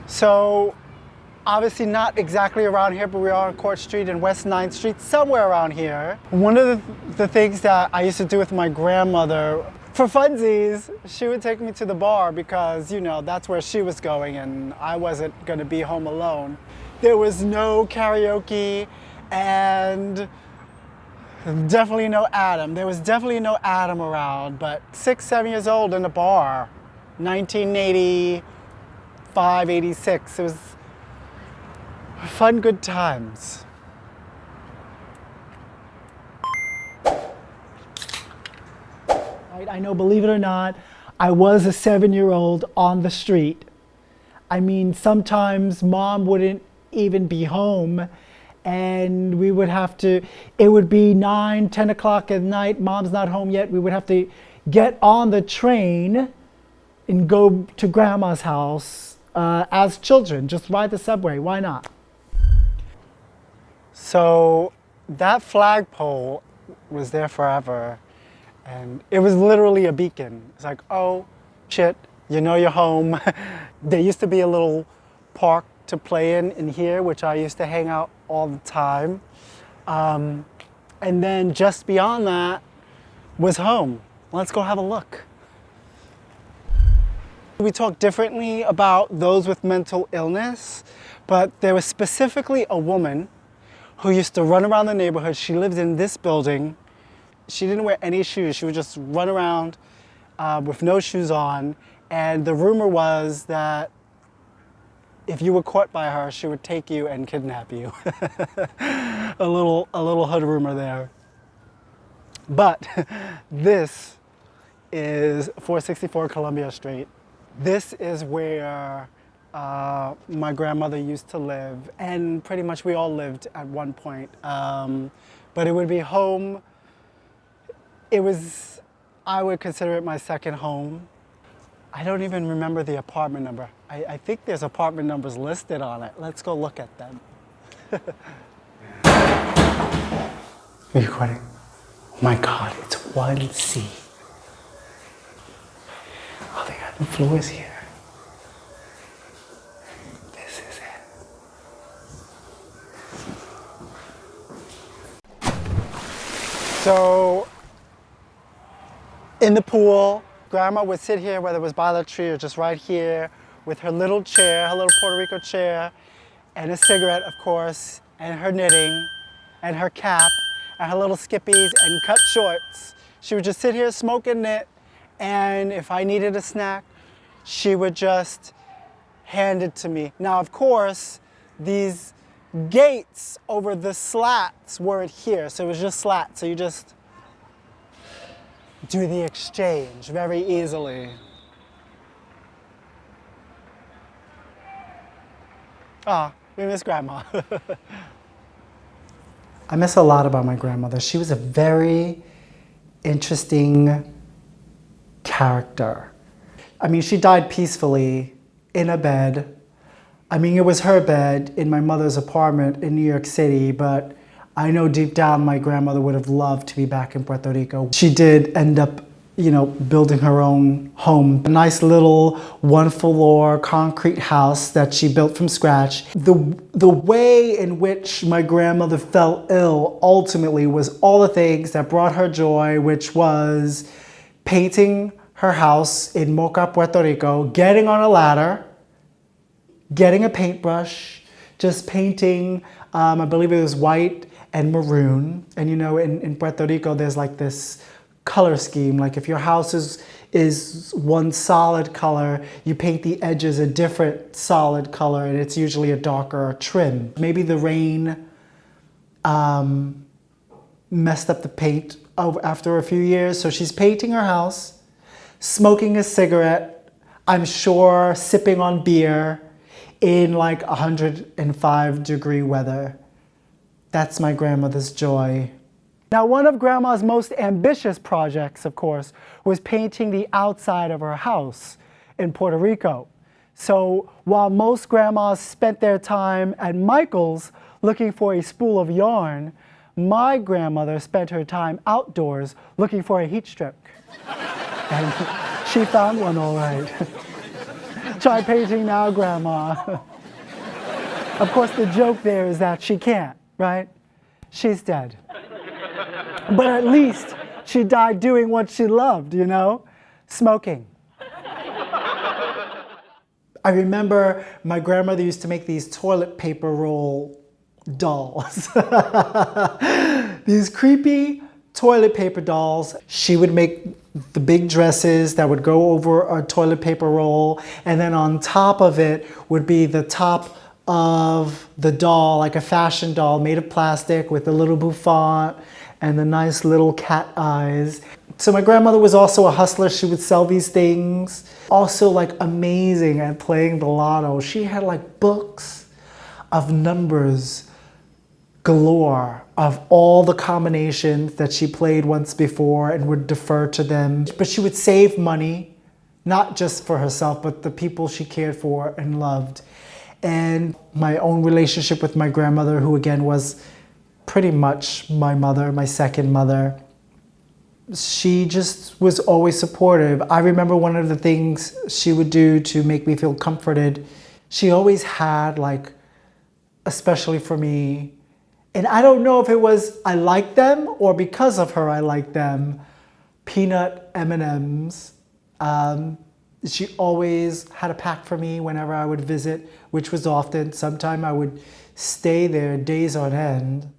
So obviously not exactly around here, but we are on Court Street and West 9th Street, somewhere around here. One of the things that I used to do with my grandmother, for funsies, she would take me to the bar because, you know, that's where she was going and I wasn't gonna be home alone. There was no karaoke and definitely no Adam. There was definitely no Adam around, but 6, 7 years old in a bar, 1985, 86. It was fun, good times. I know, believe it or not, I was a 7-year-old on the street. I mean, sometimes mom wouldn't even be home and we would have to, it would be 9, 10 o'clock at night, mom's not home yet, we would have to get on the train and go to grandma's house as children, just ride the subway, why not? So that flagpole was there forever and it was literally a beacon. It's like, oh shit, you know you're home. There used to be a little park to play in here, which I used to hang out all the time. And then just beyond that was home. Let's go have a look. We talk differently about those with mental illness, but there was specifically a woman who used to run around the neighborhood. She lived in this building. She didn't wear any shoes. She would just run around with no shoes on. And the rumor was that if you were caught by her, she would take you and kidnap you. a little hood rumor there. But this is 464 Columbia Street. This is where my grandmother used to live, and pretty much we all lived at one point. But it would be home. It was, I would consider it my second home. I don't even remember the apartment number. I think there's apartment numbers listed on it. Let's go look at them. Are you recording? Oh my God, it's 1C. Oh, they got new floors here. This is it. So, in the pool, Grandma would sit here, whether it was by the tree or just right here, with her little chair, her little Puerto Rico chair, and a cigarette, of course, and her knitting, and her cap, and her little skippies and cut shorts. She would just sit here, smoke and knit, and if I needed a snack, she would just hand it to me. Now, of course, these gates over the slats weren't here, so it was just slats, so you just do the exchange very easily. Ah, we miss Grandma. I miss a lot about my grandmother. She was a very interesting character. I mean, she died peacefully in a bed. I mean, it was her bed in my mother's apartment in New York City, but I know deep down my grandmother would have loved to be back in Puerto Rico. She did end up, you know, building her own home. A nice little 1-floor concrete house that she built from scratch. The way in which my grandmother fell ill ultimately was all the things that brought her joy, which was painting her house in Moca, Puerto Rico, getting on a ladder, getting a paintbrush, just painting, I believe it was white and maroon. And you know, in Puerto Rico, there's like this color scheme. Like if your house is one solid color, you paint the edges a different solid color, and it's usually a darker trim. Maybe the rain messed up the paint after a few years. So she's painting her house, smoking a cigarette, I'm sure sipping on beer in like 105-degree weather. That's my grandmother's joy. Now, one of Grandma's most ambitious projects, of course, was painting the outside of her house in Puerto Rico. So while most grandmas spent their time at Michael's looking for a spool of yarn, my grandmother spent her time outdoors looking for a heat strip. And she found one all right. Try painting now, Grandma. Of course, the joke there is that she can't, right? She's dead. But at least she died doing what she loved, you know? Smoking. I remember my grandmother used to make these toilet paper roll dolls. These creepy toilet paper dolls. She would make the big dresses that would go over a toilet paper roll, and then on top of it would be the top of the doll, like a fashion doll made of plastic with a little bouffant and the nice little cat eyes. So my grandmother was also a hustler. She would sell these things. Also like amazing at playing the lotto. She had like books of numbers galore of all the combinations that she played once before and would defer to them. But she would save money, not just for herself, but the people she cared for and loved. And my own relationship with my grandmother, who again was pretty much my mother, my second mother, she just was always supportive. I remember one of the things she would do to make me feel comforted, she always had, like, especially for me, and I don't know if it was I liked them or because of her I liked them, peanut M&Ms. She always had a pack for me whenever I would visit, which was often. Sometime I would stay there days on end.